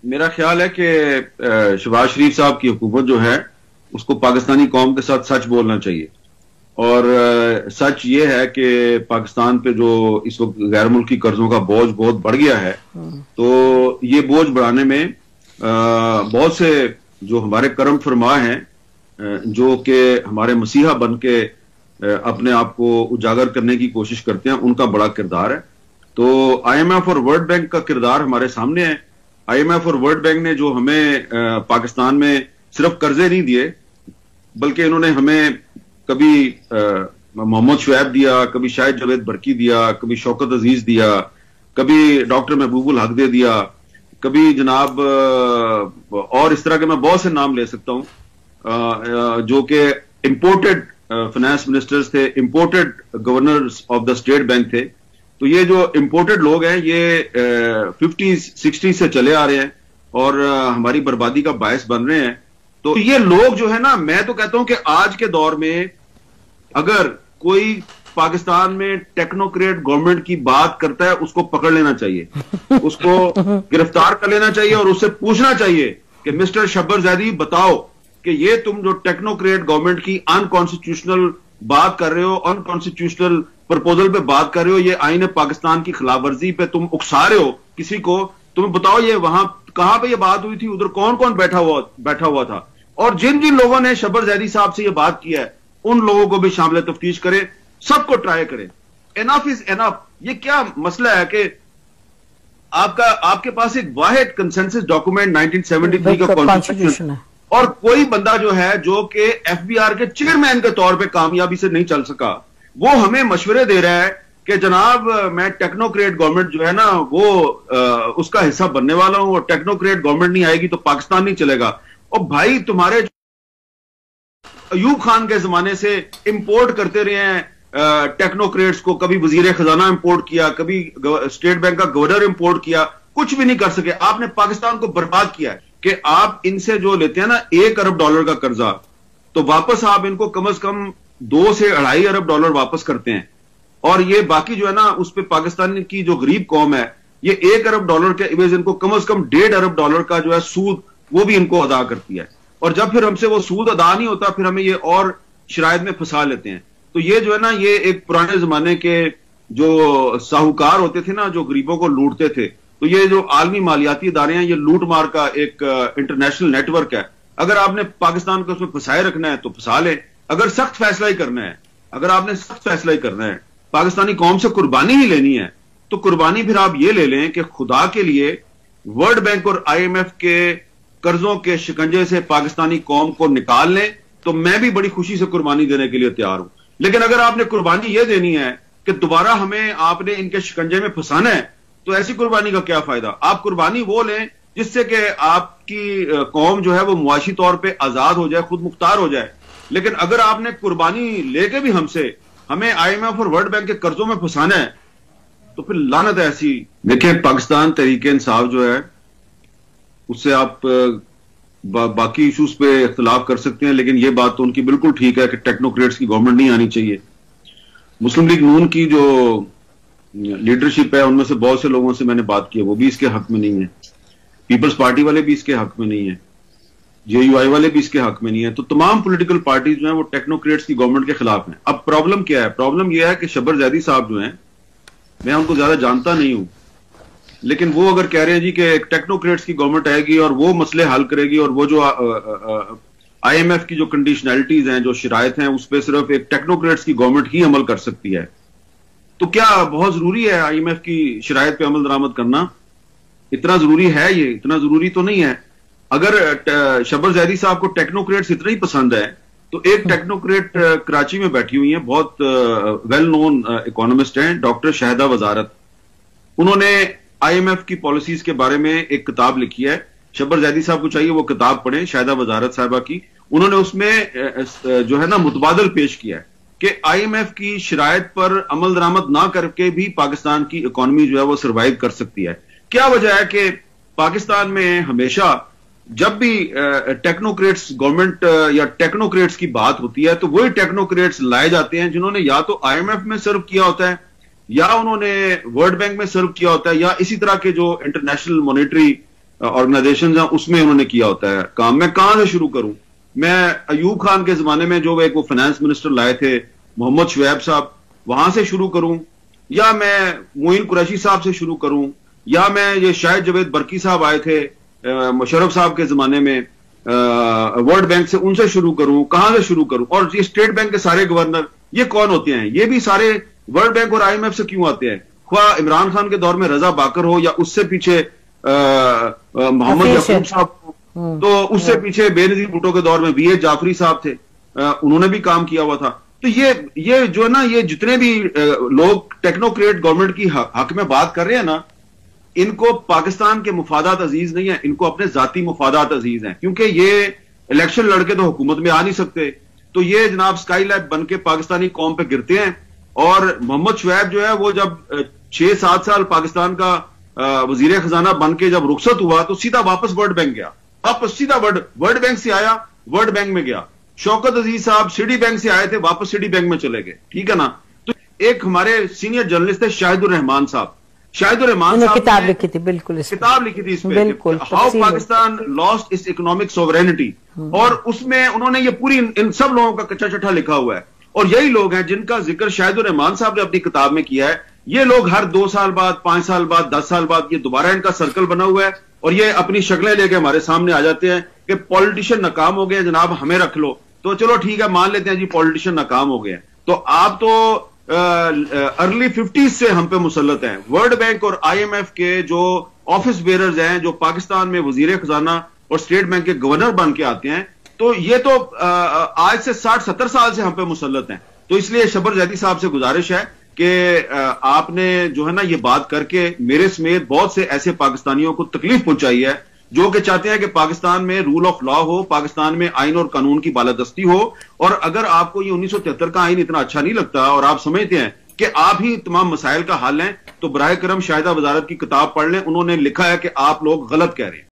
मेरा ख्याल है कि शहबाज शरीफ साहब की हुकूमत जो है उसको पाकिस्तानी कौम के साथ सच बोलना चाहिए। और सच ये है कि पाकिस्तान पे जो इस वक्त गैर मुल्की कर्जों का बोझ बहुत बढ़ गया है, तो ये बोझ बढ़ाने में बहुत से जो हमारे करम फरमा हैं, जो कि हमारे मसीहा बन के अपने आप को उजागर करने की कोशिश करते हैं, उनका बड़ा किरदार है। तो IMF और वर्ल्ड बैंक का किरदार हमारे सामने है। IMF और वर्ल्ड बैंक ने जो हमें पाकिस्तान में सिर्फ कर्जे नहीं दिए, बल्कि इन्होंने हमें कभी मोहम्मद शुएब दिया, कभी शाहिद जावेद बरकी दिया, कभी शौकत अजीज दिया, कभी डॉक्टर महबूबुल हक दे दिया, कभी जनाब और इस तरह के मैं बहुत से नाम ले सकता हूं जो कि इंपोर्टेड फाइनेंस मिनिस्टर्स थे, imported governors of the state bank थे। तो ये जो इंपोर्टेड लोग हैं ये 50-60 से चले आ रहे हैं और हमारी बर्बादी का बायस बन रहे हैं। तो ये लोग जो है ना, मैं तो कहता हूं कि आज के दौर में अगर कोई पाकिस्तान में टेक्नोक्रेट गवर्नमेंट की बात करता है, उसको पकड़ लेना चाहिए, उसको गिरफ्तार कर लेना चाहिए और उससे पूछना चाहिए कि मिस्टर शब्बर जैदी बताओ कि ये तुम जो टेक्नोक्रेट गवर्नमेंट की अनकॉन्स्टिट्यूशनल बात कर रहे हो, अनकॉन्स्टिट्यूशनल प्रपोजल पे बात कर रहे हो, ये आईन पाकिस्तान की खिलाफ वर्जी पे तुम उकसा रहे हो किसी को, तुम्हें बताओ ये वहां कहां पे ये बात हुई थी, उधर कौन कौन बैठा हुआ था, और जिन जिन लोगों ने शब्बर जैदी साहब से ये बात किया है उन लोगों को भी शामिल तफ्तीश करें, सबको ट्राई करें। Enough is enough. ये क्या मसला है कि आपके पास एक वाहिद कंसेंसस डॉक्यूमेंट 1973 का कॉन्स्टिट्यूशन है और कोई बंदा जो है जो कि FBR के चेयरमैन के तौर पे कामयाबी से नहीं चल सका, वो हमें मशवरे दे रहा है कि जनाब मैं टेक्नोक्रेट गवर्नमेंट जो है ना वो उसका हिस्सा बनने वाला हूं और टेक्नोक्रेट गवर्नमेंट नहीं आएगी तो पाकिस्तान नहीं चलेगा। और भाई तुम्हारे अयूब खान के जमाने से इंपोर्ट करते रहे हैं टेक्नोक्रेट्स को, कभी वजीर खजाना इंपोर्ट किया, कभी स्टेट बैंक का गवर्नर इंपोर्ट किया, कुछ भी नहीं कर सके। आपने पाकिस्तान को बर्बाद किया है कि आप इनसे जो लेते हैं ना $1 अरब का कर्जा, तो वापस आप इनको कम से कम $2 से $2.5 अरब वापस करते हैं, और ये बाकी जो है ना उस पर पाकिस्तान की जो गरीब कौम है ये $1 अरब के इवेज इनको कम से कम $1.5 अरब का जो है सूद वो भी इनको अदा करती है। और जब फिर हमसे वो सूद अदा नहीं होता फिर हमें ये और शरायत में फंसा लेते हैं। तो ये जो है ना ये एक पुराने जमाने के जो साहूकार होते थे ना, जो गरीबों को लूटते थे, तो ये जो आलमी मालियाती इदारे हैं ये लूट मार का एक इंटरनेशनल नेटवर्क है। अगर आपने पाकिस्तान को उसमें फंसाए रखना है तो फंसा ले, अगर सख्त फैसला ही करना है, अगर आपने सख्त फैसला ही करना है, पाकिस्तानी कौम से कुर्बानी ही लेनी है, तो कुर्बानी फिर आप ये ले लें कि खुदा के लिए वर्ल्ड बैंक और IMF के कर्जों के शिकंजे से पाकिस्तानी कौम को निकाल लें, तो मैं भी बड़ी खुशी से कुर्बानी देने के लिए तैयार हूं। लेकिन अगर आपने कुर्बानी यह देनी है कि दोबारा हमें आपने इनके शिकंजे में फंसाना है, तो ऐसी कुर्बानी का क्या फायदा। आप कुर्बानी वो लें जिससे कि आपकी कौम जो है वो मुआशी तौर पर आजाद हो जाए, खुद मुख्तार हो जाए। लेकिन अगर आपने कुर्बानी लेके भी हमें IMF और वर्ल्ड बैंक के कर्जों में फंसाना है, तो फिर लानत है ऐसी। देखिए, पाकिस्तान तहरीके इंसाफ जो है उससे आप बाकी इश्यूज पे इख्तिलाफ कर सकते हैं, लेकिन ये बात तो उनकी बिल्कुल ठीक है कि टेक्नोक्रेट्स की गवर्नमेंट नहीं आनी चाहिए। मुस्लिम लीग नून की जो लीडरशिप है उनमें से बहुत से लोगों से मैंने बात की है, वो भी इसके हक में नहीं है। पीपल्स पार्टी वाले भी इसके हक में नहीं है, JUI वाले भी इसके हक में नहीं है। तो तमाम पॉलिटिकल पार्टीज जो हैं वो टेक्नोक्रेट्स की गवर्नमेंट के खिलाफ हैं। अब प्रॉब्लम क्या है? प्रॉब्लम यह है कि शब्बर जैदी साहब जो हैं, मैं उनको ज्यादा जानता नहीं हूं, लेकिन वो अगर कह रहे हैं जी कि टेक्नोक्रेट्स की गवर्नमेंट आएगी और वो मसले हल करेगी और वो जो IMF की जो कंडीशनैलिटीज हैं, जो शराइत हैं, उस पर सिर्फ एक टेक्नोक्रेट्स की गवर्नमेंट ही अमल कर सकती है, तो क्या बहुत जरूरी है IMF की शराइत पे अमल दरामद करना? इतना जरूरी है? ये इतना जरूरी तो नहीं है। अगर शब्बर जैदी साहब को टेक्नोक्रेट्स इतना ही पसंद है तो एक टेक्नोक्रेट कराची में बैठी हुई है, बहुत वेल नोन इकोनॉमिस्ट हैं, डॉक्टर शाहिदा वजारत। उन्होंने IMF की पॉलिसीज के बारे में एक किताब लिखी है। शब्बर जैदी साहब को चाहिए वो किताब पढ़ें, शाहिदा वजारत साहिबा की। उन्होंने उसमें जो है ना मुतबादल पेश किया है कि IMF की शरायत पर अमल दरामद ना करके भी पाकिस्तान की इकोनॉमी जो है वो सर्वाइव कर सकती है। क्या वजह है कि पाकिस्तान में हमेशा जब भी टेक्नोक्रेट्स गवर्नमेंट या टेक्नोक्रेट्स की बात होती है तो वही टेक्नोक्रेट्स लाए जाते हैं जिन्होंने या तो IMF में सर्व किया होता है, या उन्होंने वर्ल्ड बैंक में सर्व किया होता है, या इसी तरह के जो इंटरनेशनल मॉनेटरी ऑर्गेनाइजेशन हैं उसमें उन्होंने किया होता है काम। मैं कहां से शुरू करूं? मैं अयूब खान के जमाने में जो एक वो फाइनेंस मिनिस्टर लाए थे मोहम्मद शुएब साहब, वहां से शुरू करूं, या मैं मोइन कुरैशी साहब से शुरू करूं, या मैं ये शाहिद जावेद बरकी साहब आए थे मुशर्रफ साहब के जमाने में वर्ल्ड बैंक से, उनसे शुरू करूं? कहां से शुरू करूं? और ये स्टेट बैंक के सारे गवर्नर ये कौन होते हैं? ये भी सारे वर्ल्ड बैंक और आईएमएफ से क्यों आते हैं? ख्वाह इमरान खान के दौर में रजा बाकर हो या उससे पीछे मोहम्मद यकूब साहब हो, तो उससे पीछे बेनजीर भुट्टो के दौर में वीए जाफरी साहब थे, उन्होंने भी काम किया हुआ था। तो ये जो है ना, ये जितने भी लोग टेक्नोक्रेट गवर्नमेंट की हक में बात कर रहे हैं ना, इनको पाकिस्तान के मुफादात अजीज नहीं है, इनको अपने जाती मुफादात अजीज हैं, क्योंकि ये इलेक्शन लड़के तो हुकूमत में आ नहीं सकते। तो ये जनाब स्काई लैब बन के पाकिस्तानी कौम पे गिरते हैं। और मोहम्मद शुएब जो है वो जब 6-7 साल पाकिस्तान का वजीर खजाना बन के जब रुखसत हुआ तो सीधा वापस वर्ल्ड बैंक गया, वापस सीधा वर्ल्ड बैंक से आया, वर्ल्ड बैंक में गया। शौकत अजीज साहब सिटी बैंक से आए थे, वापस सिटी बैंक में चले गए, ठीक है ना। तो एक हमारे सीनियर जर्नलिस्ट थे शाहिदुर रहमान साहब, शाहिदुर रहमान साहब किताब लिखी थी, बिल्कुल किताब लिखी थी इस पे, how Pakistan lost its economic sovereignty, और उसमें उन्होंने ये पूरी इन सब लोगों का कच्चा चट्टा लिखा हुआ है। और यही लोग हैं जिनका जिक्र शाहिदुर रहमान साहब ने अपनी किताब में किया है। ये लोग हर 2 साल बाद, 5 साल बाद, 10 साल बाद ये दोबारा इनका सर्कल बना हुआ है और ये अपनी शक्लें लेके हमारे सामने आ जाते हैं कि पॉलिटिशियन नाकाम हो गए जनाब, हमें रख लो। तो चलो ठीक है, मान लेते हैं जी पॉलिटिशियन नाकाम हो गए। तो आप तो अर्ली 50s से हम पे मुसल्लत हैं। वर्ल्ड बैंक और आईएमएफ के जो ऑफिस बेरर्स हैं, जो पाकिस्तान में वजीर खजाना और स्टेट बैंक के गवर्नर बन के आते हैं, तो ये तो आज से 60-70 साल से हम पे मुसल्लत हैं। तो इसलिए शबर जैदी साहब से गुजारिश है कि आपने जो है ना ये बात करके मेरे समेत बहुत से ऐसे पाकिस्तानियों को तकलीफ पहुंचाई है जो कि चाहते हैं कि पाकिस्तान में रूल ऑफ लॉ हो, पाकिस्तान में आइन और कानून की बालादस्ती हो। और अगर आपको ये 1973 का आइन इतना अच्छा नहीं लगता और आप समझते हैं कि आप ही तमाम मसाइल का हल हैं, तो बराए करम शाहिदा वजारत की किताब पढ़ लें, उन्होंने लिखा है कि आप लोग गलत कह रहे हैं।